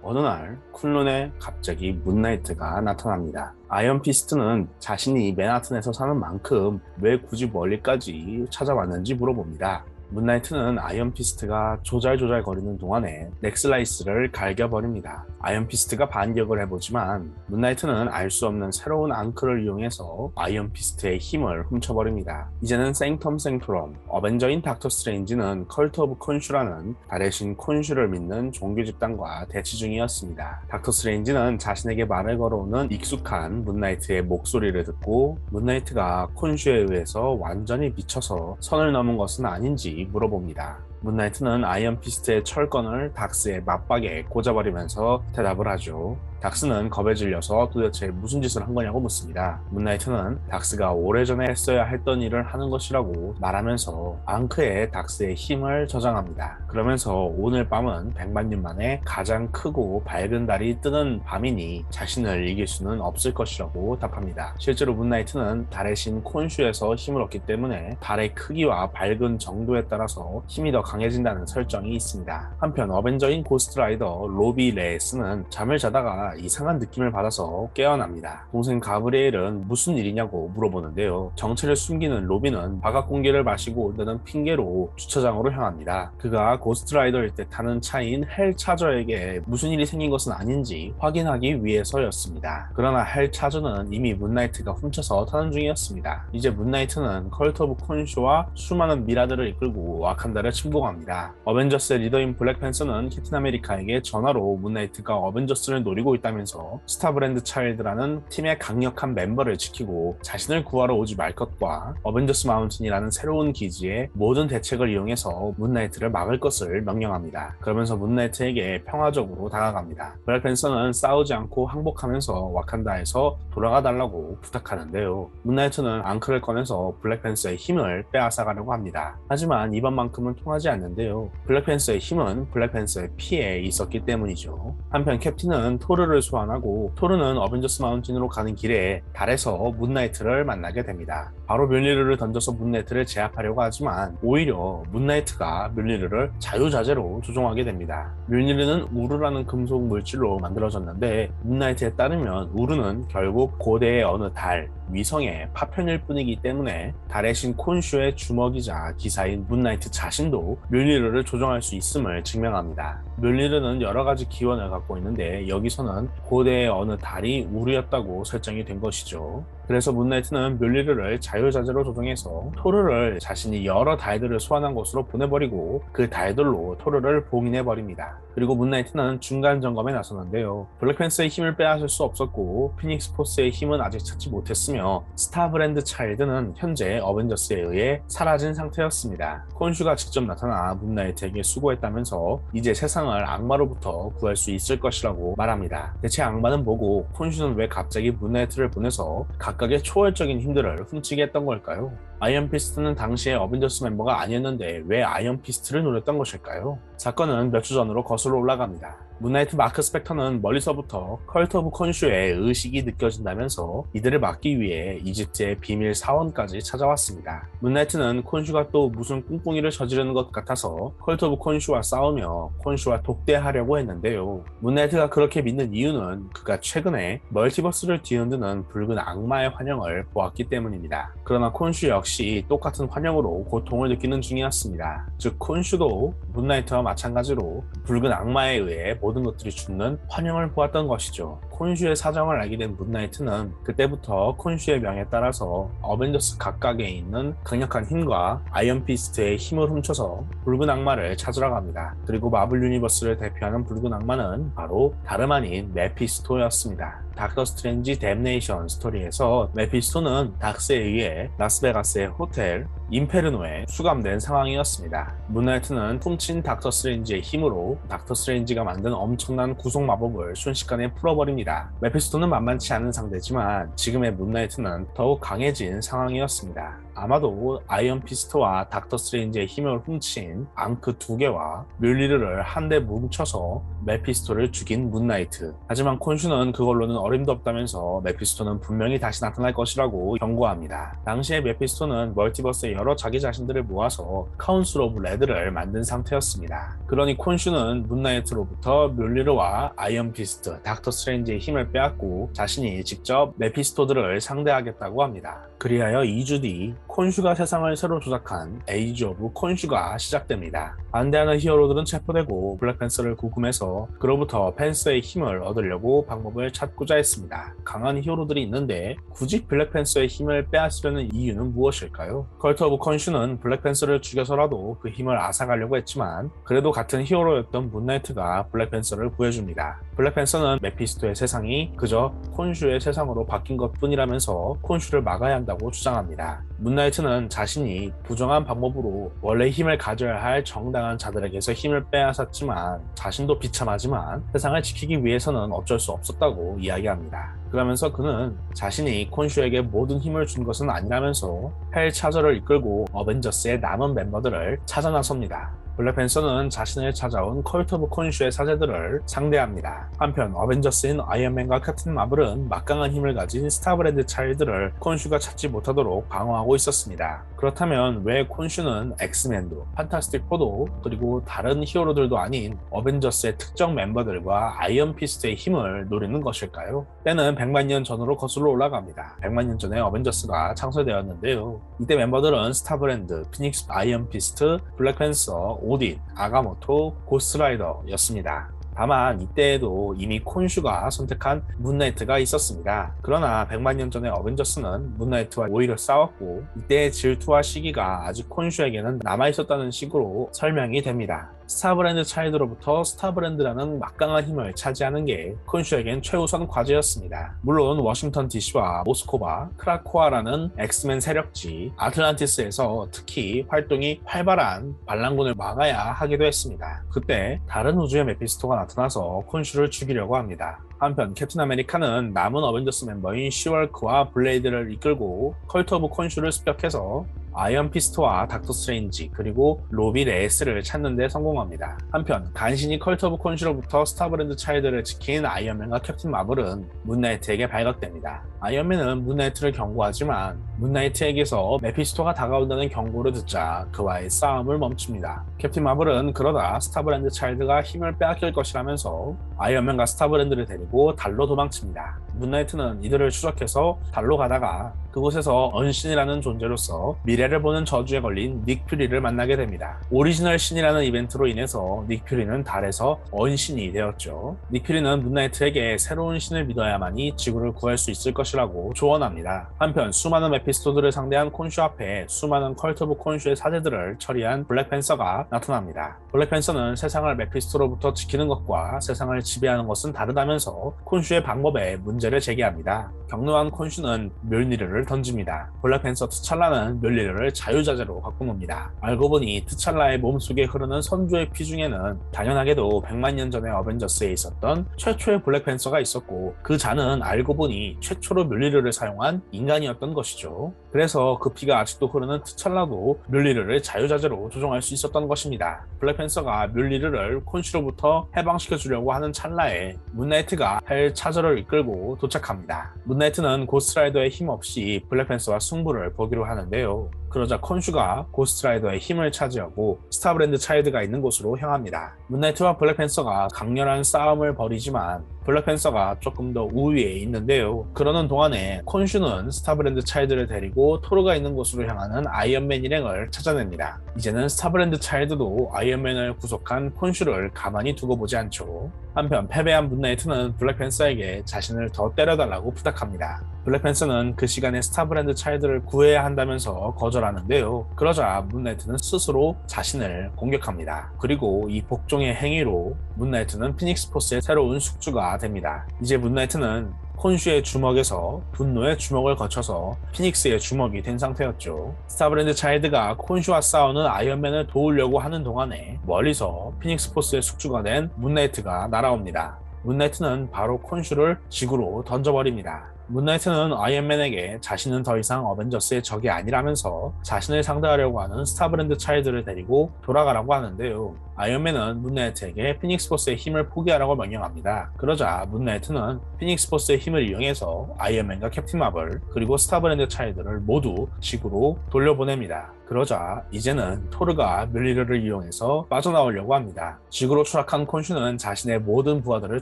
어느 날 쿤룬에 갑자기 문나이트가 나타납니다. 아이언 피스트는 자신이 맨하튼에서 사는 만큼 왜 굳이 멀리까지 찾아왔는지 물어봅니다. 문나이트는 아이언 피스트가 조잘조잘 거리는 동안에 넥슬라이스를 갈겨버립니다. 아이언 피스트가 반격을 해보지만 문나이트는 알 수 없는 새로운 앙크를 이용해서 아이언 피스트의 힘을 훔쳐버립니다. 이제는 생텀 생토럼, 어벤져인 닥터 스트레인지는 컬트 오브 콘슈라는 달의 신 콘슈를 믿는 종교 집단과 대치 중이었습니다. 닥터 스트레인지는 자신에게 말을 걸어오는 익숙한 문나이트의 목소리를 듣고 문나이트가 콘슈에 의해서 완전히 미쳐서 선을 넘은 것은 아닌지 물어봅니다. 문나이트는 아이언 피스트의 철권을 닥스의 맞박에 꽂아버리면서 대답을 하죠. 닥스는 겁에 질려서 도대체 무슨 짓을 한 거냐고 묻습니다. 문나이트는 닥스가 오래전에 했어야 했던 일을 하는 것이라고 말하면서 앙크에 닥스의 힘을 저장합니다. 그러면서 오늘 밤은 100만 년 만에 가장 크고 밝은 달이 뜨는 밤이니 자신을 이길 수는 없을 것이라고 답합니다. 실제로 문나이트는 달의 신 콘슈에서 힘을 얻기 때문에 달의 크기와 밝은 정도에 따라서 힘이 더 강해진다는 설정이 있습니다. 한편 어벤져인 고스트라이더 로비 레이스는 잠을 자다가 이상한 느낌을 받아서 깨어납니다. 동생 가브리엘은 무슨 일이냐고 물어보는데요. 정체를 숨기는 로비는 바각 공기를 마시고 온다는 핑계로 주차장으로 향합니다. 그가 고스트라이더일 때 타는 차인 헬 차저에게 무슨 일이 생긴 것은 아닌지 확인하기 위해서였습니다. 그러나 헬 차저는 이미 문나이트가 훔쳐서 타는 중이었습니다. 이제 문나이트는 컬트 오브 콘쇼와 수많은 미라들을 이끌고 와칸다를 침공합니다. 어벤져스의 리더인 블랙팬서는 캡틴 아메리카에게 전화로 문나이트가 어벤져스를 노리고 있다면서 스타브랜드 차일드라는 팀의 강력한 멤버를 지키고 자신을 구하러 오지 말 것과 어벤져스 마운틴이라는 새로운 기지에 모든 대책을 이용해서 문나이트를 막을 것을 명령합니다. 그러면서 문나이트에게 평화적으로 다가갑니다. 블랙팬서는 싸우지 않고 항복하면서 와칸다에서 돌아가 달라고 부탁하는데요. 문나이트는 앙크를 꺼내서 블랙팬서의 힘을 빼앗아가려고 합니다. 하지만 이번만큼은 통하지 않는데요. 블랙팬서의 힘은 블랙팬서의 피에 있었기 때문이죠. 한편 캡틴은 토르를 소환하고 토르는 어벤져스 마운틴으로 가는 길에 달에서 문나이트를 만나게 됩니다. 바로 뮬리르를 던져서 문나이트를 제압하려고 하지만 오히려 문나이트가 뮬리르를 자유자재로 조종하게 됩니다. 뮬리르는 우르라는 금속 물질로 만들어졌는데 문나이트에 따르면 우르는 결국 고대의 어느 달, 위성의 파편일 뿐이기 때문에 달의 신 콘슈의 주먹이자 기사인 문나이트 자신도 뮬리르를 조종할 수 있음을 증명합니다. 뮬리르는 여러 가지 기원을 갖고 있는데 여기서는 고대의 어느 달이 우르였다고 설정이 된 것이죠. 그래서 문나이트는 뮬리르를 자유자재로 조종해서 토르를 자신이 여러 달들을 소환한 곳으로 보내버리고 그 달들로 토르를 봉인해버립니다. 그리고 문나이트는 중간 점검에 나서는데요. 블랙팬서의 힘을 빼앗을 수 없었고 피닉스 포스의 힘은 아직 찾지 못했으며 스타브랜드 차일드는 현재 어벤져스에 의해 사라진 상태였습니다. 콘슈가 직접 나타나 문나이트에게 수고했다면서 이제 세상을 악마로부터 구할 수 있을 것이라고 말합니다. 대체 악마는 뭐고 콘슈는 왜 갑자기 문나이트를 보내서 각각의 초월적인 힘들을 훔치게 했던 걸까요? 아이언 피스트는 당시에 어벤져스 멤버가 아니었는데 왜 아이언 피스트를 노렸던 것일까요? 사건은 몇 주 전으로 거슬러 올라갑니다. 문나이트 마크 스펙터는 멀리서부터 컬트 오브 콘슈의 의식이 느껴진다면서 이들을 막기 위해 이집트의 비밀 사원까지 찾아왔습니다. 문나이트는 콘슈가 또 무슨 꿍꿍이를 저지르는 것 같아서 컬트 오브 콘슈와 싸우며 콘슈와 독대하려고 했는데요. 문나이트가 그렇게 믿는 이유는 그가 최근에 멀티버스를 뒤흔드는 붉은 악마의 환영을 보았기 때문입니다. 그러나 콘슈 역시 똑같은 환영으로 고통을 느끼는 중이었습니다. 즉 콘슈도 문나이트와 마찬가지로 붉은 악마에 의해 모든 것들이 죽는 환영을 보았던 것이죠. 콘슈의 사정을 알게 된 문나이트는 그때부터 콘슈의 명에 따라서 어벤져스 각각에 있는 강력한 힘과 아이언 피스트의 힘을 훔쳐서 붉은 악마를 찾으러 갑니다. 그리고 마블 유니버스를 대표하는 붉은 악마는 바로 다름 아닌 메피스토였습니다. 닥터 스트레인지 댐네이션 스토리에서 메피스토는 닥스에 의해 라스베가스의 호텔 인페르노에 수감된 상황이었습니다. 문나이트는 훔친 닥터 스트레인지의 힘으로 닥터 스트레인지가 만든 엄청난 구속 마법을 순식간에 풀어버립니다. 메피스토는 만만치 않은 상대지만 지금의 문나이트는 더욱 강해진 상황이었습니다. 아마도 아이언 피스트와 닥터 스트레인지의 힘을 훔친 앙크 2개와 뮬리르를 한데 뭉쳐서 메피스토를 죽인 문나이트. 하지만 콘슈는 그걸로는 어림도 없다면서 메피스토는 분명히 다시 나타날 것이라고 경고합니다. 당시에 메피스토는 멀티버스의 여러 자기 자신들을 모아서 카운슬 오브 레드를 만든 상태였습니다. 그러니 콘슈는 문나이트로부터 뮬리르와 아이언 피스트, 닥터 스트레인지의 힘을 빼앗고 자신이 직접 메피스토들을 상대하겠다고 합니다. 그리하여 2주 뒤 콘슈가 세상을 새로 조작한 에이지 오브 콘슈가 시작됩니다. 반대하는 히어로들은 체포되고 블랙팬서를 구금해서 그로부터 팬서의 힘을 얻으려고 방법을 찾고자 했습니다. 강한 히어로들이 있는데 굳이 블랙팬서의 힘을 빼앗으려는 이유는 무엇일까요? 컬트 오브 콘슈는 블랙팬서를 죽여서라도 그 힘을 앗아가려고 했지만 그래도 같은 히어로였던 문나이트가 블랙팬서를 구해줍니다. 블랙팬서는 메피스토의 세상이 그저 콘슈의 세상으로 바뀐 것뿐이라면서 콘슈를 막아야 한다고 주장합니다. 문나이트는 자신이 부정한 방법으로 원래 힘을 가져야 할 정당한 자들에게서 힘을 빼앗았지만 자신도 비참하지만 세상을 지키기 위해서는 어쩔 수 없었다고 이야기합니다. 그러면서 그는 자신이 콘슈에게 모든 힘을 준 것은 아니라면서 헬 차저를 이끌고 어벤져스의 남은 멤버들을 찾아 나섭니다. 블랙팬서는 자신을 찾아온 컬트 오브 콘슈의 사제들을 상대합니다. 한편 어벤져스인 아이언맨과 캡틴 마블은 막강한 힘을 가진 스타브랜드 차일드를 콘슈가 찾지 못하도록 방어하고 있었습니다. 그렇다면 왜 콘슈는 엑스맨도, 판타스틱 4도 그리고 다른 히어로들도 아닌 어벤져스의 특정 멤버들과 아이언 피스트의 힘을 노리는 것일까요? 때는 100만 년 전으로 거슬러 올라갑니다. 100만 년 전에 어벤져스가 창설되었는데요. 이때 멤버들은 스타브랜드, 피닉스, 아이언 피스트, 블랙팬서, 오딘, 아가모토, 고스트라이더였습니다. 다만 이때에도 이미 콘슈가 선택한 문나이트가 있었습니다. 그러나 100만 년 전의 어벤져스는 문나이트와 오히려 싸웠고 이때의 질투와 시기가 아직 콘슈에게는 남아있었다는 식으로 설명이 됩니다. 스타브랜드 차일드로부터 스타브랜드라는 막강한 힘을 차지하는 게 콘슈에겐 최우선 과제였습니다. 물론 워싱턴 DC와 모스코바, 크라코아라는 엑스맨 세력지, 아틀란티스에서 특히 활동이 활발한 반란군을 막아야 하기도 했습니다. 그때 다른 우주의 메피스토가 나타나서 콘슈를 죽이려고 합니다. 한편 캡틴 아메리카는 남은 어벤져스 멤버인 시월크와 블레이드를 이끌고 컬트 오브 콘슈를 습격해서 아이언 피스트와 닥터 스트레인지 그리고 로비 레이스를 찾는 데 성공합니다. 한편 간신히 컬트 오브 콘슈로부터 스타브랜드 차일드를 지킨 아이언맨과 캡틴 마블은 문나이트에게 발각됩니다. 아이언맨은 문나이트를 경고하지만 문나이트에게서 메피스토가 다가온다는 경고를 듣자 그와의 싸움을 멈춥니다. 캡틴 마블은 그러다 스타브랜드 차일드가 힘을 빼앗길 것이라면서 아이언맨과 스타브랜드를 데리고 달로 도망칩니다. 문나이트는 이들을 추적해서 달로 가다가 그곳에서 언신이라는 존재로서 미래를 보는 저주에 걸린 닉 퓨리를 만나게 됩니다. 오리지널 신이라는 이벤트로 인해서 닉 퓨리는 달에서 언신이 되었죠. 닉 퓨리는 문나이트에게 새로운 신을 믿어야만이 지구를 구할 수 있을 것이라고 조언합니다. 한편 수많은 메피스토들을 상대한 콘슈 앞에 수많은 컬트 오브 콘슈의 사제들을 처리한 블랙팬서가 나타납니다. 블랙팬서는 세상을 메피스토로부터 지키는 것과 세상을 지배하는 것은 다르다면서 콘슈의 방법에 문제를 제기합니다. 격노한 콘슈는 멸니르를 던집니다. 블랙팬서 트찰라는 멸니르를 자유자재로 바꿔놓습니다. 알고 보니 트찰라의 몸속에 흐르는 선조의 피 중에는 당연하게도 100만 년 전에 어벤져스에 있었던 최초의 블랙팬서가 있었고 그 자는 알고 보니 최초로 멸니르를 사용한 인간이었던 것이죠. 그래서 그 피가 아직도 흐르는 트찰라도 멸니르를 자유자재로 조종할 수 있었던 것입니다. 블랙팬서가 멸니르를 콘슈로부터 해방시켜 주려고 하는 찰나에 문나이트가 헬 차저를 이끌고 도착합니다. 문나이트는 고스트라이더의 힘 없이 블랙팬서와 승부를 보기로 하는데요. 그러자 콘슈가 고스트라이더의 힘을 차지하고 스타브랜드 차일드가 있는 곳으로 향합니다. 문나이트와 블랙팬서가 강렬한 싸움을 벌이지만 블랙팬서가 조금 더 우위에 있는데요. 그러는 동안에 콘슈는 스타브랜드 차일드를 데리고 토르가 있는 곳으로 향하는 아이언맨 일행을 찾아냅니다. 이제는 스타브랜드 차일드도 아이언맨을 구속한 콘슈를 가만히 두고 보지 않죠. 한편 패배한 문나이트는 블랙팬서에게 자신을 더 때려달라고 부탁합니다. 블랙팬서는 그 시간에 스타브랜드 차일드를 구해야 한다면서 거절하는데요. 그러자 문나이트는 스스로 자신을 공격합니다. 그리고 이 복종의 행위로 문나이트는 피닉스 포스의 새로운 숙주가 됩니다. 이제 문나이트는 콘슈의 주먹에서 분노의 주먹을 거쳐서 피닉스의 주먹이 된 상태였죠. 스타브랜드 차일드가 콘슈와 싸우는 아이언맨을 도우려고 하는 동안에 멀리서 피닉스 포스의 숙주가 된 문나이트가 날아옵니다. 문나이트는 바로 콘슈를 지구로 던져버립니다. 문나이트는 아이언맨에게 자신은 더 이상 어벤져스의 적이 아니라면서 자신을 상대하려고 하는 스타브랜드 차일드를 데리고 돌아가라고 하는데요. 아이언맨은 문나이트에게 피닉스포스의 힘을 포기하라고 명령합니다. 그러자 문나이트는 피닉스포스의 힘을 이용해서 아이언맨과 캡틴 마블 그리고 스타브랜드 차일드를 모두 지구로 돌려보냅니다. 그러자 이제는 토르가 뮬리르를 이용해서 빠져나오려고 합니다. 지구로 추락한 콘슈는 자신의 모든 부하들을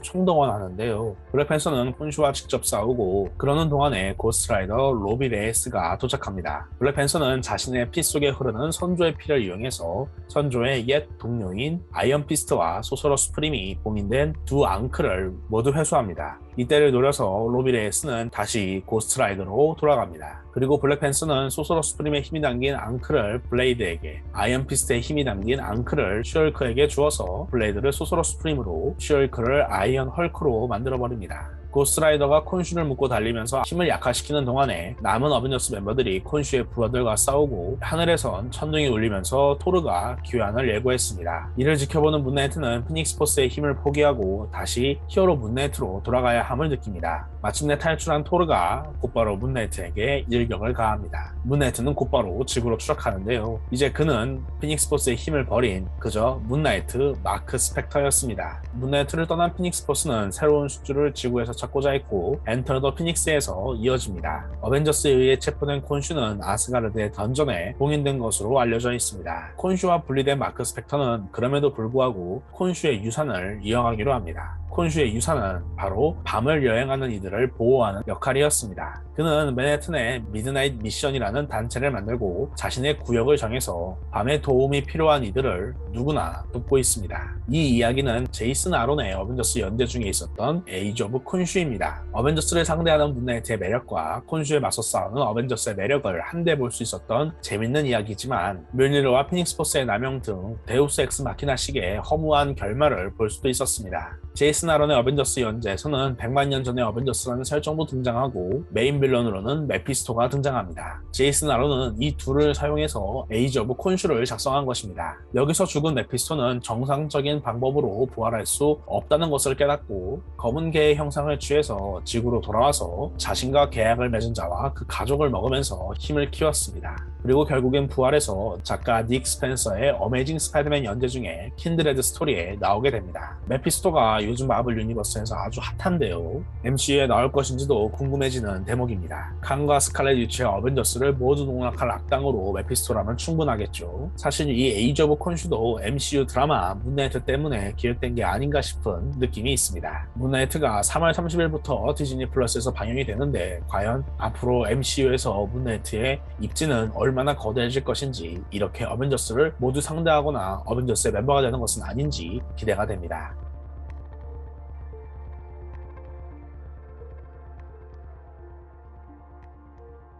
총동원하는데요. 블랙팬서는 콘슈와 직접 싸우고 그러는 동안에 고스트라이더 로비 레이스가 도착합니다. 블랙팬서는 자신의 피 속에 흐르는 선조의 피를 이용해서 선조의 옛 동료인 아이언 피스트와 소서러 수프림이 봉인된 두 앙크를 모두 회수합니다. 이때를 노려서 로비 레이스는 다시 고스트라이더로 돌아갑니다. 그리고 블랙팬서는 소서러 수프림의 힘이 담긴 앙크를 블레이드에게, 아이언 피스트의 힘이 담긴 앙크를 슈얼크에게 주어서 블레이드를 소서러 수프림으로, 슈얼크를 아이언 헐크로 만들어버립니다. 고스트라이더가 콘슈를 묶고 달리면서 힘을 약화시키는 동안에 남은 어벤져스 멤버들이 콘슈의 부하들과 싸우고 하늘에선 천둥이 울리면서 토르가 귀환을 예고했습니다. 이를 지켜보는 문나이트는 피닉스포스의 힘을 포기하고 다시 히어로 문나이트로 돌아가야 함을 느낍니다. 마침내 탈출한 토르가 곧바로 문나이트에게 일격을 가합니다. 문나이트는 곧바로 지구로 추락하는데요. 이제 그는 피닉스포스의 힘을 버린 그저 문나이트 마크 스펙터였습니다. 문나이트를 떠난 피닉스포스는 새로운 숙주를 지구에서 찾고자 했고 엔터 더 피닉스에서 이어집니다. 어벤져스에 의해 체포된 콘슈는 아스가르드의 던전에 봉인된 것으로 알려져 있습니다. 콘슈와 분리된 마크 스펙터는 그럼에도 불구하고 콘슈의 유산을 이어가기로 합니다. 콘슈의 유산은 바로 밤을 여행하는 이들을 보호하는 역할이었습니다. 그는 맨해튼의 미드나잇 미션이라는 단체를 만들고 자신의 구역을 정해서 밤에 도움이 필요한 이들을 누구나 돕고 있습니다. 이 이야기는 제이슨 아론의 어벤져스 연재 중에 있었던 에이지 오브 콘슈입니다. 어벤져스를 상대하는 문나이트의 매력과 콘슈에 맞서 싸우는 어벤져스의 매력을 한데 볼 수 있었던 재밌는 이야기지만 뮬리르와 피닉스포스의 남용 등 데우스 엑스 마키나식의 허무한 결말을 볼 수도 있었습니다. 제이슨 아론의 어벤져스 연재에서는 100만 년 전의 어벤져스라는 설정도 등장하고 메인 빌런으로는 메피스토가 등장합니다. 제이슨 아론은 이 둘을 사용해서 에이지 오브 콘슈를 작성한 것입니다. 여기서 죽은 메피스토는 정상적인 방법으로 부활할 수 없다는 것을 깨닫고 검은 개의 형상을 취해서 지구로 돌아와서 자신과 계약을 맺은 자와 그 가족을 먹으면서 힘을 키웠습니다. 그리고 결국엔 부활해서 작가 닉 스펜서의 어메이징 스파이더맨 연재 중에 킨드레드 스토리에 나오게 됩니다. 메피스토가 요즘 마블 유니버스에서 아주 핫한데요. MCU에 나올 것인지도 궁금해지는 대목입니다. 칸과 스칼렛 위치의 어벤져스를 모두 농락할 악당으로 메피스토라면 충분하겠죠. 사실 이 에이지 오브 콘슈도 MCU 드라마 문나이트 때문에 기획된 게 아닌가 싶은 느낌이 있습니다. 문나이트가 3월 30일부터 디즈니 플러스에서 방영이 되는데 과연 앞으로 MCU에서 문나이트의 입지는 얼마나 거대해질 것인지, 이렇게 어벤져스를 모두 상대하거나 어벤져스의 멤버가 되는 것은 아닌지 기대가 됩니다.